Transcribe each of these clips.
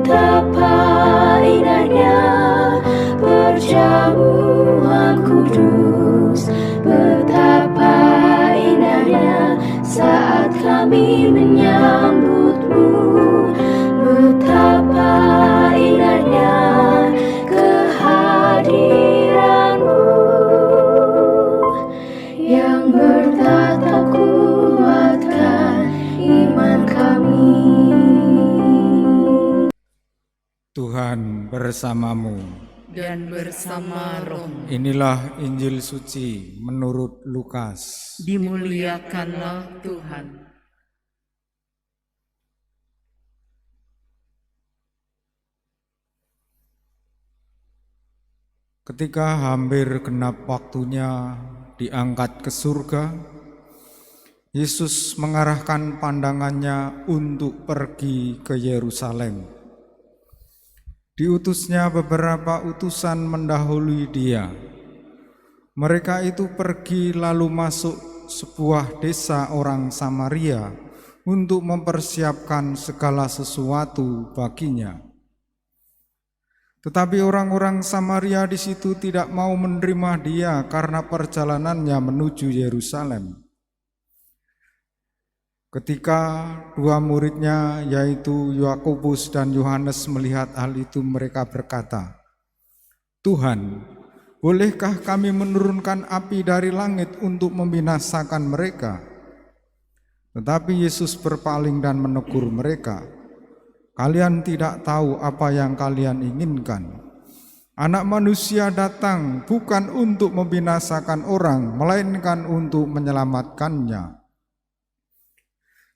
Betapa indahnya perjamuan kudus, betapa indahnya saat kami menyambutmu, betapa indahnya kehadiranmu yang bertatap kuatkan iman kami. Tuhan bersamamu dan bersama rohmu. Inilah Injil suci menurut Lukas. Dimuliakanlah Tuhan. Ketika hampir genap waktunya diangkat ke surga, Yesus mengarahkan pandangannya untuk pergi ke Yerusalem. Diutusnya beberapa utusan mendahului dia. Mereka itu pergi lalu masuk sebuah desa orang Samaria untuk mempersiapkan segala sesuatu baginya. Tetapi orang-orang Samaria di situ tidak mau menerima dia karena perjalanannya menuju Yerusalem. Ketika dua muridnya yaitu Yakobus dan Yohanes melihat hal itu, mereka berkata, "Tuhan, bolehkah kami menurunkan api dari langit untuk membinasakan mereka?" Tetapi Yesus berpaling dan menegur mereka, "Kalian tidak tahu apa yang kalian inginkan. Anak manusia datang bukan untuk membinasakan orang, melainkan untuk menyelamatkannya."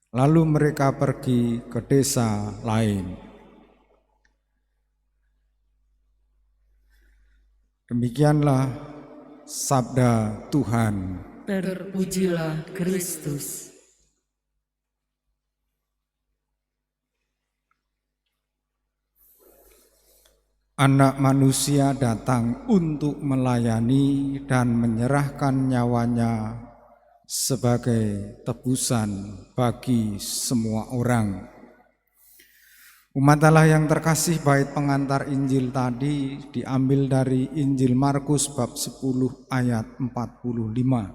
Lalu mereka pergi ke desa lain. Demikianlah sabda Tuhan. Terpujilah Kristus. Anak manusia datang untuk melayani dan menyerahkan nyawanya sebagai tebusan bagi semua orang. Umat Allah yang terkasih, bait pengantar Injil tadi diambil dari Injil Markus bab 10 ayat 45.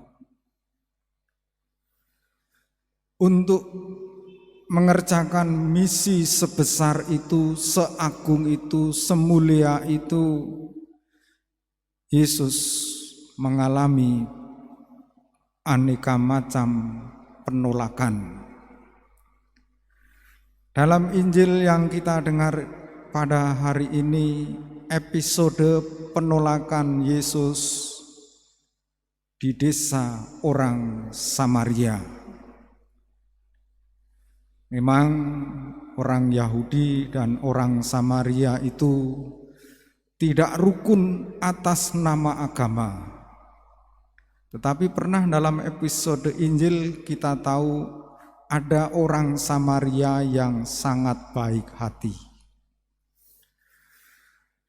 Untuk mengerjakan misi sebesar itu, seagung itu, semulia itu, Yesus mengalami aneka macam penolakan. Dalam Injil yang kita dengar pada hari ini, episode penolakan Yesus di desa orang Samaria. Memang orang Yahudi dan orang Samaria itu tidak rukun atas nama agama. Tetapi pernah dalam episode Injil kita tahu ada orang Samaria yang sangat baik hati.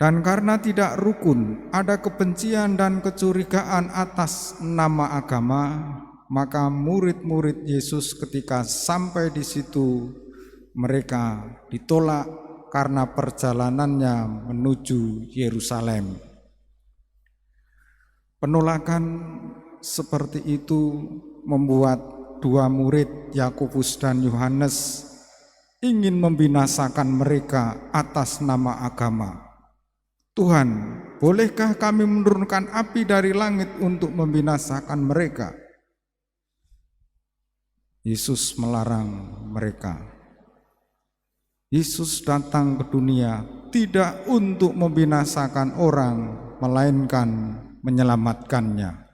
Dan karena tidak rukun, ada kebencian dan kecurigaan atas nama agama, maka murid-murid Yesus ketika sampai di situ mereka ditolak karena perjalanannya menuju Yerusalem. Penolakan seperti itu membuat dua murid Yakobus dan Yohanes ingin membinasakan mereka atas nama agama. "Tuhan, bolehkah kami menurunkan api dari langit untuk membinasakan mereka?" Yesus melarang mereka. Yesus datang ke dunia tidak untuk membinasakan orang, melainkan menyelamatkannya.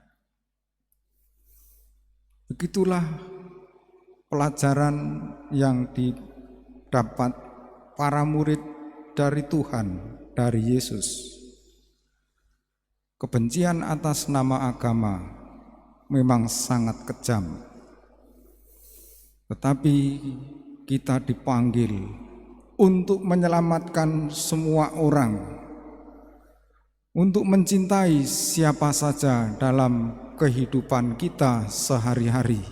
Begitulah pelajaran yang didapat para murid dari Tuhan, dari Yesus. Kebencian atas nama agama memang sangat kejam. Tetapi kita dipanggil untuk menyelamatkan semua orang, untuk mencintai siapa saja dalam kehidupan kita sehari-hari.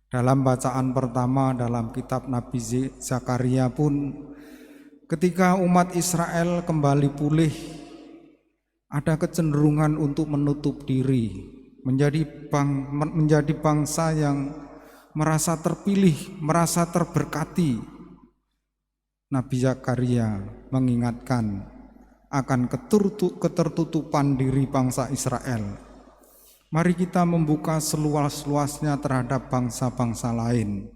Dalam bacaan pertama dalam kitab Nabi Zakaria pun Ketika umat Israel kembali pulih, ada kecenderungan untuk menutup diri, menjadi bangsa yang merasa terpilih, merasa terberkati. Nabi Zakaria mengingatkan akan ketertutupan diri bangsa Israel. Mari kita membuka seluas-luasnya terhadap bangsa-bangsa lain,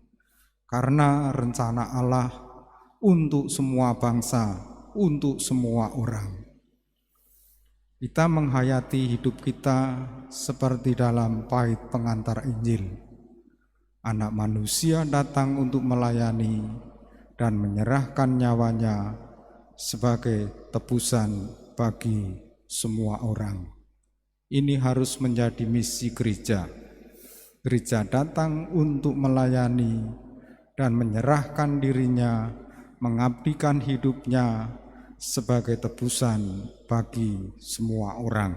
karena rencana Allah untuk semua bangsa, untuk semua orang. Kita menghayati hidup kita seperti dalam bait pengantar Injil. Anak manusia datang untuk melayani dan menyerahkan nyawanya sebagai tebusan bagi semua orang. Ini harus menjadi misi gereja. Gereja datang untuk melayani dan menyerahkan dirinya, mengabdikan hidupnya sebagai tebusan bagi semua orang.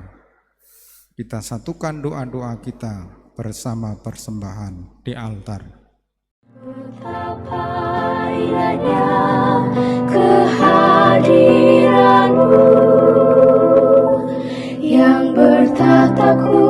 Kita satukan doa-doa kita bersama persembahan di altar. Betapa indahnya kehadiran-Mu yang bertata kuat.